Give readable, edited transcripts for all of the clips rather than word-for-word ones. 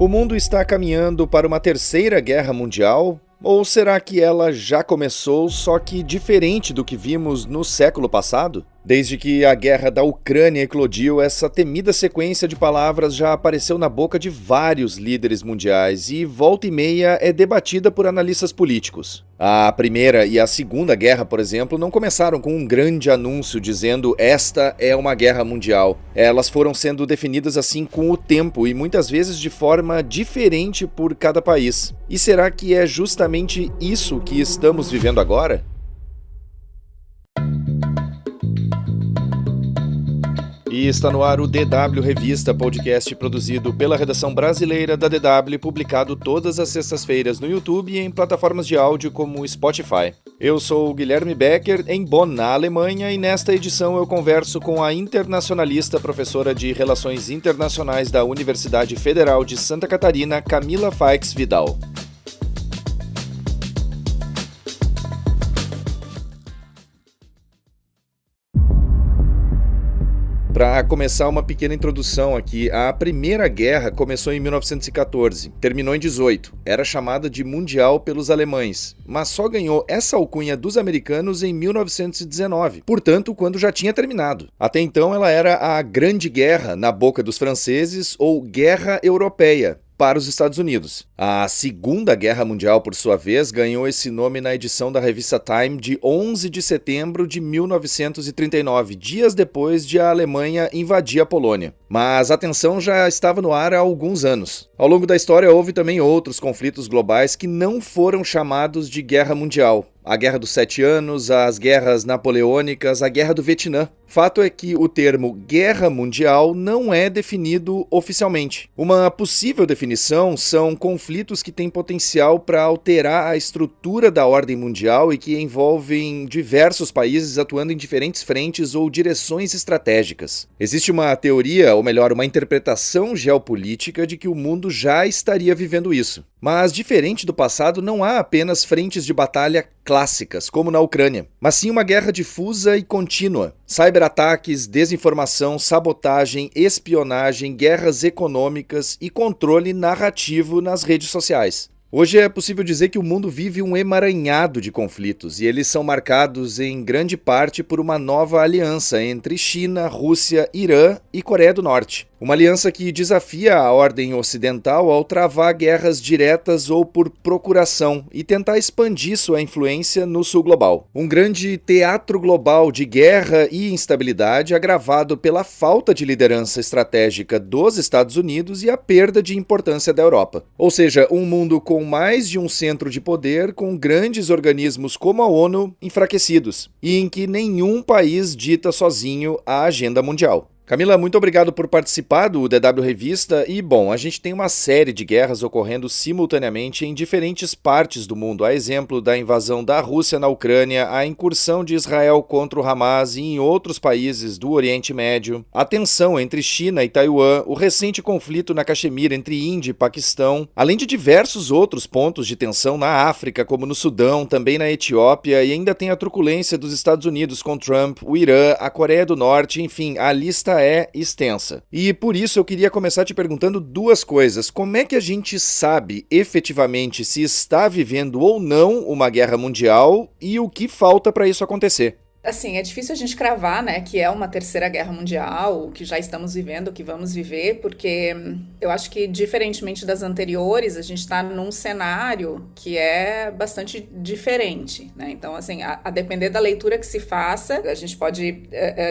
O mundo está caminhando para uma terceira guerra mundial? Ou será que ela já começou, só que diferente do que vimos no século passado? Desde que a guerra da Ucrânia eclodiu, essa temida sequência de palavras já apareceu na boca de vários líderes mundiais e volta e meia é debatida por analistas políticos. A Primeira e a Segunda Guerra, por exemplo, não começaram com um grande anúncio dizendo esta é uma guerra mundial. Elas foram sendo definidas assim com o tempo e muitas vezes de forma diferente por cada país. E será que é justamente isso que estamos vivendo agora? E está no ar o DW Revista, podcast produzido pela redação brasileira da DW, publicado todas as sextas-feiras no YouTube e em plataformas de áudio como o Spotify. Eu sou o Guilherme Becker, em Bonn, na Alemanha, e nesta edição eu converso com a internacionalista professora de Relações Internacionais da Universidade Federal de Santa Catarina, Camila Faix Vidal. Para começar, uma pequena introdução aqui. A Primeira Guerra começou em 1914, terminou em 18. Era chamada de Mundial pelos alemães, mas só ganhou essa alcunha dos americanos em 1919, portanto, quando já tinha terminado. Até então, ela era a Grande Guerra na boca dos franceses ou Guerra Europeia para os Estados Unidos. A Segunda Guerra Mundial, por sua vez, ganhou esse nome na edição da revista Time de 11 de setembro de 1939, dias depois de a Alemanha invadir a Polônia. Mas a tensão já estava no ar há alguns anos. Ao longo da história, houve também outros conflitos globais que não foram chamados de Guerra Mundial. A Guerra dos 7 Anos, as Guerras Napoleônicas, a Guerra do Vietnã. Fato é que o termo Guerra Mundial não é definido oficialmente. Uma possível definição são conflitos que têm potencial para alterar a estrutura da ordem mundial e que envolvem diversos países atuando em diferentes frentes ou direções estratégicas. Existe uma teoria, ou melhor, uma interpretação geopolítica de que o mundo já estaria vivendo isso. Mas, diferente do passado, não há apenas frentes de batalha clássicas, como na Ucrânia, mas sim uma guerra difusa e contínua. Cyberataques, desinformação, sabotagem, espionagem, guerras econômicas e controle narrativo nas redes sociais. Hoje é possível dizer que o mundo vive um emaranhado de conflitos e eles são marcados em grande parte por uma nova aliança entre China, Rússia, Irã e Coreia do Norte. Uma aliança que desafia a ordem ocidental ao travar guerras diretas ou por procuração e tentar expandir sua influência no sul global. Um grande teatro global de guerra e instabilidade agravado pela falta de liderança estratégica dos Estados Unidos e a perda de importância da Europa. Ou seja, um mundo com mais de um centro de poder, com grandes organismos como a ONU enfraquecidos, e em que nenhum país dita sozinho a agenda mundial. Camila, muito obrigado por participar do DW Revista e, bom, a gente tem uma série de guerras ocorrendo simultaneamente em diferentes partes do mundo, a exemplo da invasão da Rússia na Ucrânia, a incursão de Israel contra o Hamas e em outros países do Oriente Médio, a tensão entre China e Taiwan, o recente conflito na Caxemira entre Índia e Paquistão, além de diversos outros pontos de tensão na África, como no Sudão, também na Etiópia, e ainda tem a truculência dos Estados Unidos com Trump, o Irã, a Coreia do Norte, enfim, a lista é extensa. E por isso eu queria começar te perguntando duas coisas. Como é que a gente sabe efetivamente se está vivendo ou não uma guerra mundial e o que falta para isso acontecer? Assim, é difícil a gente cravar, né, que é uma terceira guerra mundial, que já estamos vivendo, que vamos viver, porque eu acho que, diferentemente das anteriores, a gente está num cenário que é bastante diferente, né? Então, assim, a depender da leitura que se faça, a gente pode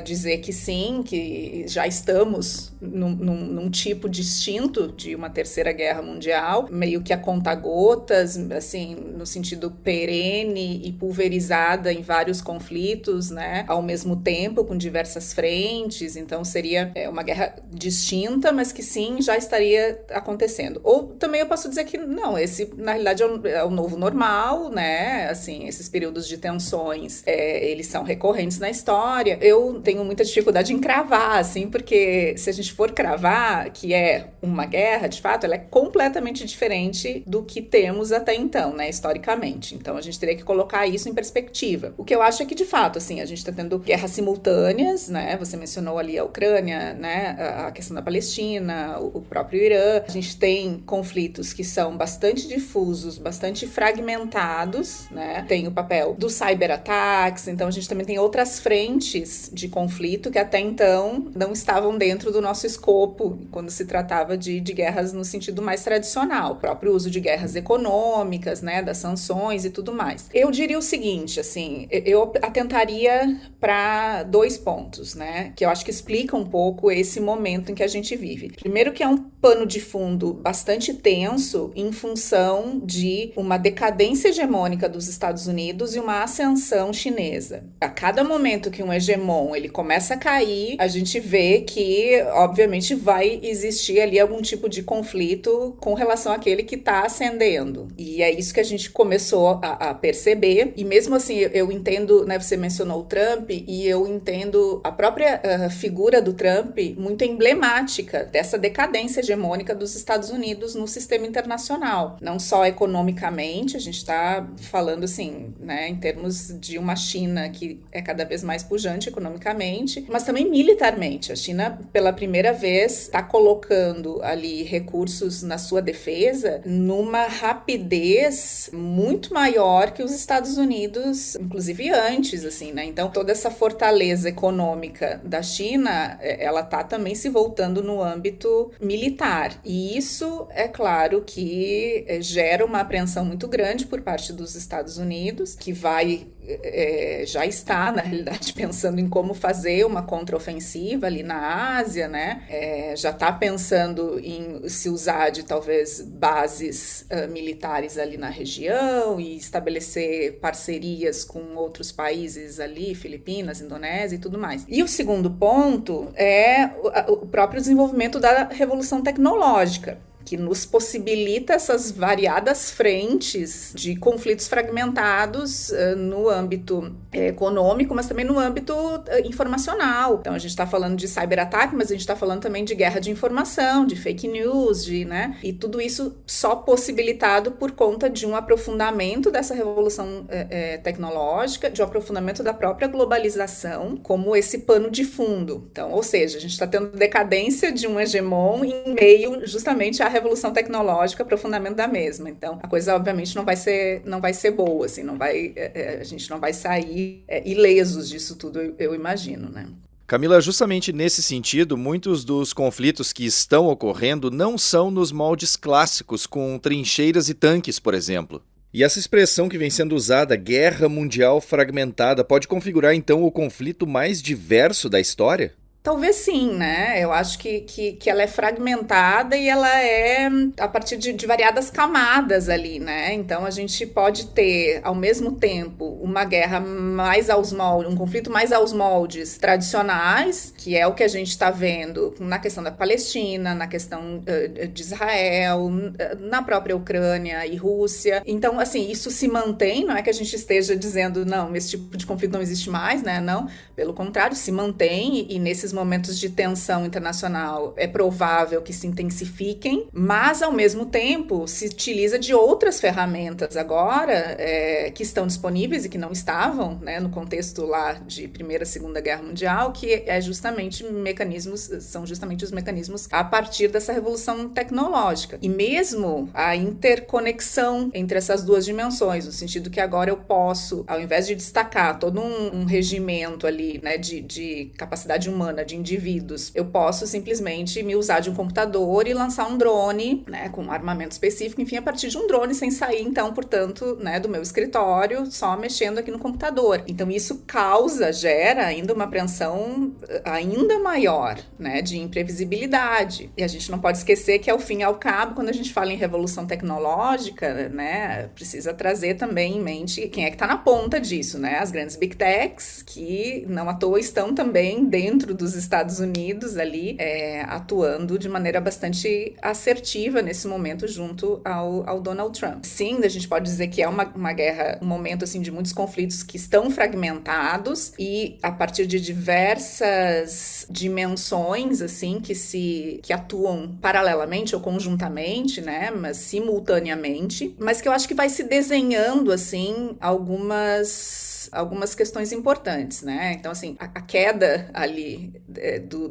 dizer que sim, que já estamos num tipo distinto de uma terceira guerra mundial, meio que a conta-gotas, assim, no sentido perene e pulverizada em vários conflitos, né, ao mesmo tempo, com diversas frentes. Então seria uma guerra distinta, mas que sim, já estaria acontecendo. Ou também eu posso dizer que não, esse na realidade é o novo normal, né, assim, esses períodos de tensões, eles são recorrentes na história. Eu tenho muita dificuldade em cravar, assim, porque se a gente for cravar que é uma guerra, de fato, ela é completamente diferente do que temos até então, né, historicamente. Então a gente teria que colocar isso em perspectiva. O que eu acho é que, de fato, assim, assim, a gente está tendo guerras simultâneas, né? Você mencionou ali a Ucrânia, né? A questão da Palestina, o próprio Irã. A gente tem conflitos que são bastante difusos, bastante fragmentados, né? Tem o papel dos cyberataques, então a gente também tem outras frentes de conflito que até então não estavam dentro do nosso escopo quando se tratava de guerras no sentido mais tradicional, o próprio uso de guerras econômicas, né, das sanções e tudo mais. Eu diria o seguinte, assim, eu atentaria para 2 pontos, né, que eu acho que explicam um pouco esse momento em que a gente vive. Primeiro que é um pano de fundo bastante tenso em função de uma decadência hegemônica dos Estados Unidos e uma ascensão chinesa. A cada momento que um hegemon ele começa a cair, a gente vê que, obviamente, vai existir ali algum tipo de conflito com relação àquele que está ascendendo. E é isso que a gente começou a perceber. E mesmo assim, eu entendo, né, você mencionou o Trump, e eu entendo a própria figura do Trump muito emblemática dessa decadência hegemônica dos Estados Unidos no sistema internacional. Não só economicamente, a gente está falando assim, né, em termos de uma China que é cada vez mais pujante economicamente, mas também militarmente. A China, pela primeira vez, está colocando ali recursos na sua defesa numa rapidez muito maior que os Estados Unidos, inclusive antes, assim, né? Então, toda essa fortaleza econômica da China, ela está também se voltando no âmbito militar. E isso, é claro, que gera uma apreensão muito grande por parte dos Estados Unidos, que vai já está, na realidade, pensando em como fazer uma contraofensiva ali na Ásia, né? Já está pensando em se usar de talvez bases militares ali na região e estabelecer parcerias com outros países ali, Filipinas, Indonésia e tudo mais. E o segundo ponto é o próprio desenvolvimento da revolução tecnológica, que nos possibilita essas variadas frentes de conflitos fragmentados no âmbito econômico, mas também no âmbito informacional. Então, a gente está falando de cyberataque, mas a gente está falando também de guerra de informação, de fake news, né? E tudo isso só possibilitado por conta de um aprofundamento dessa revolução tecnológica, de um aprofundamento da própria globalização, como esse pano de fundo. Então, ou seja, a gente está tendo decadência de um hegemon em meio justamente à revolução tecnológica, aprofundamento da mesma. Então, a coisa obviamente não vai ser boa, assim, a gente não vai sair ilesos disso tudo, eu imagino, né? Camila, justamente nesse sentido, muitos dos conflitos que estão ocorrendo não são nos moldes clássicos, com trincheiras e tanques, por exemplo. E essa expressão que vem sendo usada, guerra mundial fragmentada, pode configurar então o conflito mais diverso da história? Talvez sim, né? Eu acho que ela é fragmentada e ela é a partir de variadas camadas ali, né? Então a gente pode ter, ao mesmo tempo, uma guerra mais aos moldes, um conflito mais aos moldes tradicionais, que é o que a gente está vendo na questão da Palestina, na questão de Israel, na própria Ucrânia e Rússia. Então, assim, isso se mantém, não é que a gente esteja dizendo, não, esse tipo de conflito não existe mais, né? Não, pelo contrário, se mantém e nesses momentos de tensão internacional é provável que se intensifiquem, mas ao mesmo tempo se utiliza de outras ferramentas agora que estão disponíveis e que não estavam, né, no contexto lá de Primeira e Segunda Guerra Mundial, que são justamente os mecanismos a partir dessa revolução tecnológica. E mesmo a interconexão entre essas duas dimensões, no sentido que agora eu posso, ao invés de destacar todo um regimento ali, né, de capacidade humana de indivíduos, eu posso simplesmente me usar de um computador e lançar um drone, né, com um armamento específico, enfim, a partir de um drone, sem sair, então, portanto, né, do meu escritório, só mexendo aqui no computador. Então, isso gera ainda uma apreensão ainda maior, né, de imprevisibilidade. E a gente não pode esquecer que, ao fim e ao cabo, quando a gente fala em revolução tecnológica, né, precisa trazer também em mente quem é que está na ponta disso, né, as grandes big techs, que não à toa estão também dentro dos dos Estados Unidos ali, atuando de maneira bastante assertiva nesse momento junto ao Donald Trump. Sim, a gente pode dizer que é uma guerra, um momento assim, de muitos conflitos que estão fragmentados e a partir de diversas dimensões assim, que atuam paralelamente ou conjuntamente, né, mas simultaneamente, mas que eu acho que vai se desenhando assim algumas questões importantes, né? Então, assim, a queda ali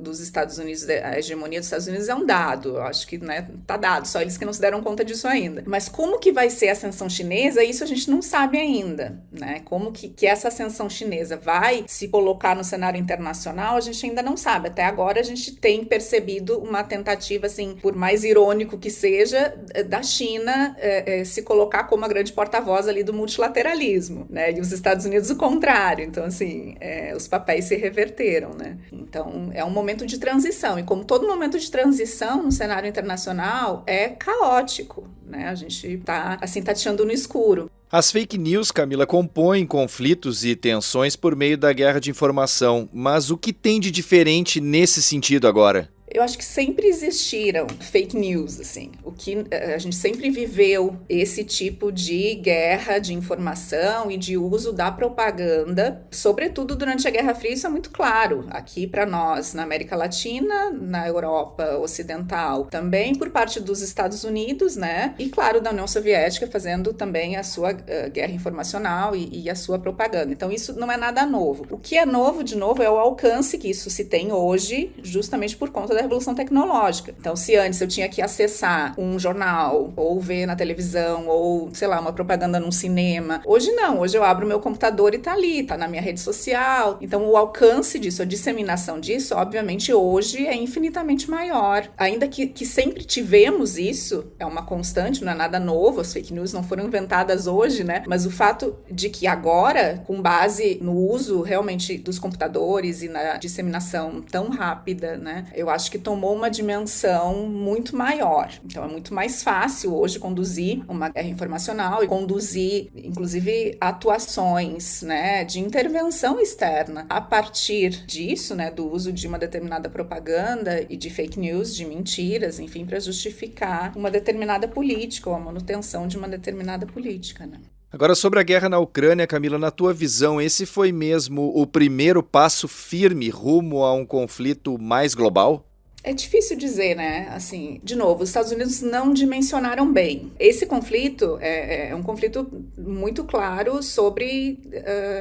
dos Estados Unidos, a hegemonia dos Estados Unidos é um dado, eu acho que, né, tá dado, só eles que não se deram conta disso ainda. Mas como que vai ser a ascensão chinesa, isso a gente não sabe ainda, né? Como que essa ascensão chinesa vai se colocar no cenário internacional, a gente ainda não sabe. Até agora a gente tem percebido uma tentativa, assim, por mais irônico que seja, da China se colocar como a grande porta-voz ali do multilateralismo, né? E os Estados Unidos o contrário. Então, assim, os papéis se reverteram, né? Então, é um momento de transição. E como todo momento de transição no cenário internacional é caótico, né? A gente tá, assim, tateando no escuro. As fake news, Camila, compõem conflitos e tensões por meio da guerra de informação. Mas o que tem de diferente nesse sentido agora? Eu acho que sempre existiram fake news, assim. O que a gente sempre viveu esse tipo de guerra de informação e de uso da propaganda, sobretudo durante a Guerra Fria, isso é muito claro. Aqui para nós, na América Latina, na Europa Ocidental, também por parte dos Estados Unidos, né? E claro, da União Soviética fazendo também a sua guerra informacional e a sua propaganda. Então isso não é nada novo. O que é novo, de novo, é o alcance que isso se tem hoje, justamente por conta da revolução tecnológica. Então, se antes eu tinha que acessar um jornal, ou ver na televisão, ou, sei lá, uma propaganda num cinema, hoje não. Hoje eu abro meu computador e tá ali, tá na minha rede social. Então, o alcance disso, a disseminação disso, obviamente, hoje é infinitamente maior. Ainda que sempre tivemos isso, é uma constante, não é nada novo, as fake news não foram inventadas hoje, né? Mas o fato de que agora, com base no uso realmente dos computadores e na disseminação tão rápida, né? Eu acho que tomou uma dimensão muito maior. Então é muito mais fácil hoje conduzir uma guerra informacional e conduzir, inclusive, atuações, né, de intervenção externa a partir disso, né, do uso de uma determinada propaganda e de fake news, de mentiras, enfim, para justificar uma determinada política ou a manutenção de uma determinada política, né? Agora, sobre a guerra na Ucrânia, Camila, na tua visão, esse foi mesmo o primeiro passo firme rumo a um conflito mais global? É difícil dizer, né? Assim, de novo, os Estados Unidos não dimensionaram bem. Esse conflito é um conflito muito claro sobre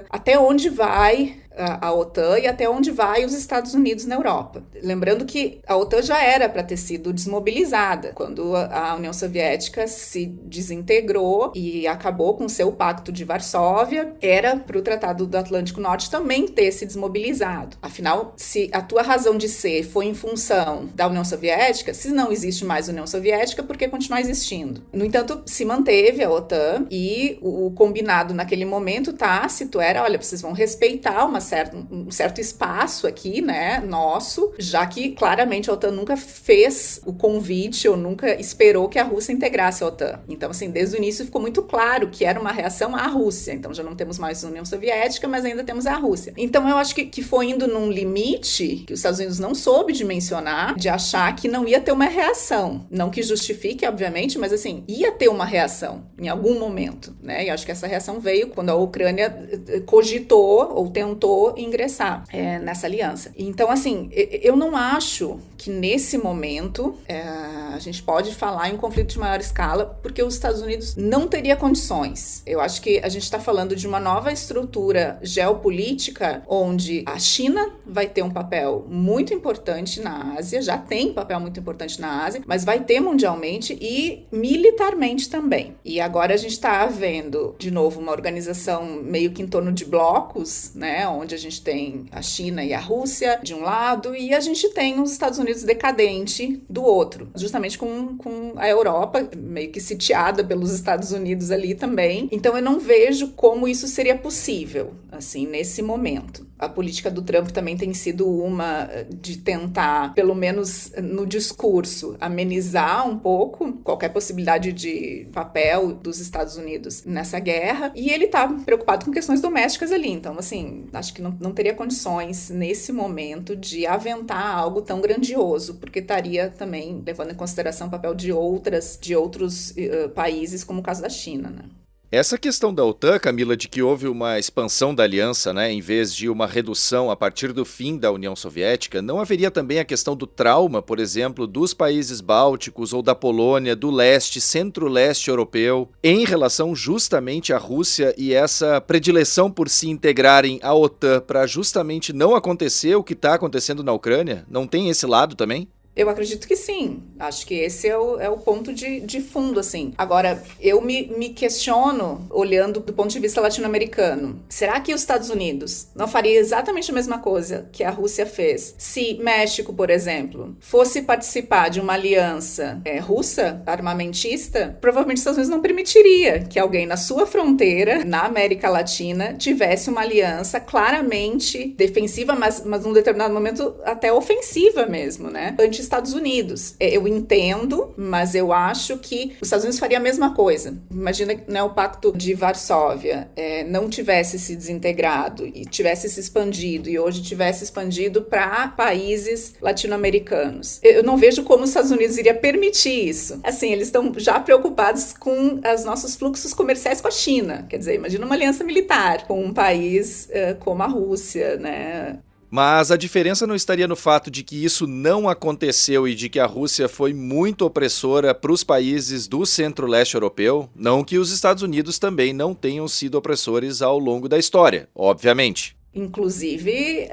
até onde vai a OTAN e até onde vai os Estados Unidos na Europa. Lembrando que a OTAN já era para ter sido desmobilizada quando a União Soviética se desintegrou e acabou com seu Pacto de Varsóvia, era para o Tratado do Atlântico Norte também ter se desmobilizado. Afinal, se a tua razão de ser foi em função da União Soviética, se não existe mais União Soviética, por que continuar existindo? No entanto, se manteve a OTAN e o combinado naquele momento tácito era, olha, vocês vão respeitar um certo espaço aqui, né, nosso, já que claramente a OTAN nunca fez o convite ou nunca esperou que a Rússia integrasse a OTAN. Então, assim, desde o início ficou muito claro que era uma reação à Rússia. Então, já não temos mais a União Soviética, mas ainda temos a Rússia. Então, eu acho que foi indo num limite que os Estados Unidos não soube dimensionar, de achar que não ia ter uma reação. Não que justifique, obviamente, mas, assim, ia ter uma reação em algum momento, né? E acho que essa reação veio quando a Ucrânia cogitou ou tentou ingressar nessa aliança. Então, assim, eu não acho que nesse momento a gente pode falar em um conflito de maior escala, porque os Estados Unidos não teria condições. Eu acho que a gente está falando de uma nova estrutura geopolítica onde a China vai ter um papel muito importante na Ásia, já tem um papel muito importante na Ásia, mas vai ter mundialmente e militarmente também. E agora a gente está vendo, de novo, uma organização meio que em torno de blocos, né, onde a gente tem a China e a Rússia de um lado e a gente tem os Estados Unidos decadente do outro, justamente com a Europa meio que sitiada pelos Estados Unidos ali também. Então eu não vejo como isso seria possível, assim, nesse momento. A política do Trump também tem sido uma de tentar, pelo menos no discurso, amenizar um pouco qualquer possibilidade de papel dos Estados Unidos nessa guerra, e ele tá preocupado com questões domésticas ali, então, assim, acho que não teria condições, nesse momento, de aventar algo tão grandioso, porque estaria também levando em consideração o papel de outros países, como o caso da China, né? Essa questão da OTAN, Camila, de que houve uma expansão da aliança, né, em vez de uma redução a partir do fim da União Soviética, não haveria também a questão do trauma, por exemplo, dos países bálticos ou da Polônia, do leste, centro-leste europeu, em relação justamente à Rússia e essa predileção por se integrarem à OTAN para justamente não acontecer o que está acontecendo na Ucrânia? Não tem esse lado também? Eu acredito que sim. Acho que esse é o ponto de fundo, assim. Agora, eu me questiono, olhando do ponto de vista latino-americano, será que os Estados Unidos não faria exatamente a mesma coisa que a Rússia fez se México, por exemplo, fosse participar de uma aliança russa, armamentista? Provavelmente os Estados Unidos não permitiria que alguém na sua fronteira, na América Latina, tivesse uma aliança claramente defensiva, mas num determinado momento até ofensiva mesmo, né? Estados Unidos. Eu entendo, mas eu acho que os Estados Unidos faria a mesma coisa. Imagina, né, o Pacto de Varsóvia não tivesse se desintegrado e tivesse se expandido, e hoje tivesse expandido para países latino-americanos. Eu não vejo como os Estados Unidos iria permitir isso. Assim, eles estão já preocupados com os nossos fluxos comerciais com a China. Quer dizer, imagina uma aliança militar com um país como a Rússia, né? Mas a diferença não estaria no fato de que isso não aconteceu e de que a Rússia foi muito opressora para os países do centro-leste europeu? Não que os Estados Unidos também não tenham sido opressores ao longo da história, obviamente. Inclusive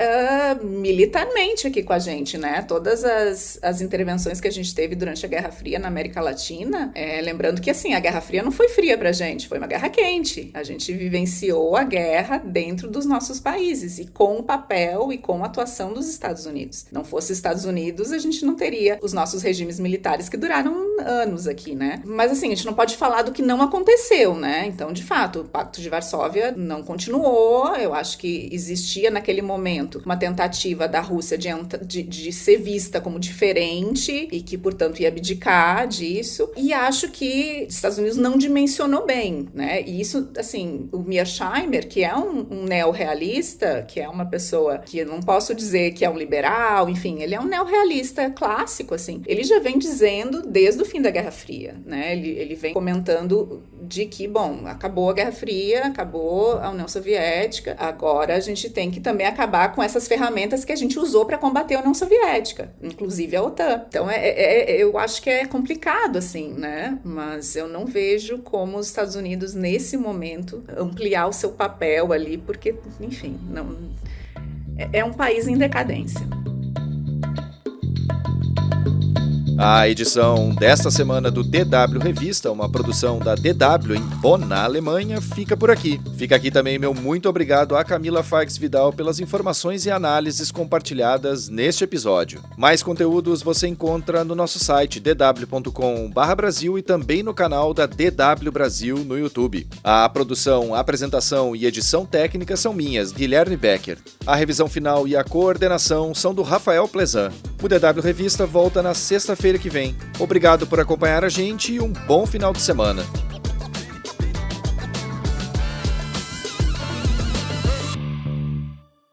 militarmente aqui com a gente, né? Todas as intervenções que a gente teve durante a Guerra Fria na América Latina, lembrando que assim, a Guerra Fria não foi fria pra gente, foi uma guerra quente. A gente vivenciou a guerra dentro dos nossos países e com o papel e com a atuação dos Estados Unidos. Não fosse Estados Unidos, a gente não teria os nossos regimes militares que duraram anos aqui, né? Mas assim, a gente não pode falar do que não aconteceu, né? Então, de fato, o Pacto de Varsóvia não continuou. Eu acho que existia naquele momento uma tentativa da Rússia de ser vista como diferente e que, portanto, ia abdicar disso. E acho que os Estados Unidos não dimensionou bem, né? E isso, assim, o Mearsheimer, que é um neorrealista, que é uma pessoa que eu não posso dizer que é um liberal, enfim, ele é um neorrealista clássico, assim. Ele já vem dizendo desde o fim da Guerra Fria, né? Ele vem comentando de que, bom, acabou a Guerra Fria, acabou a União Soviética, agora a gente tem que também acabar com essas ferramentas que a gente usou para combater a União Soviética, inclusive a OTAN. Então, eu acho que é complicado, assim, né? Mas eu não vejo como os Estados Unidos, nesse momento, ampliar o seu papel ali, porque, enfim, não é um país em decadência. A edição desta semana do DW Revista, uma produção da DW em Bonn, na Alemanha, fica por aqui. Fica aqui também meu muito obrigado a Camila Faix Vidal pelas informações e análises compartilhadas neste episódio. Mais conteúdos você encontra no nosso site dw.com/Brasil e também no canal da DW Brasil no YouTube. A produção, apresentação e edição técnica são minhas, Guilherme Becker. A revisão final e a coordenação são do Rafael Plezan. O DW Revista volta na sexta-feira que vem. Obrigado por acompanhar a gente e um bom final de semana.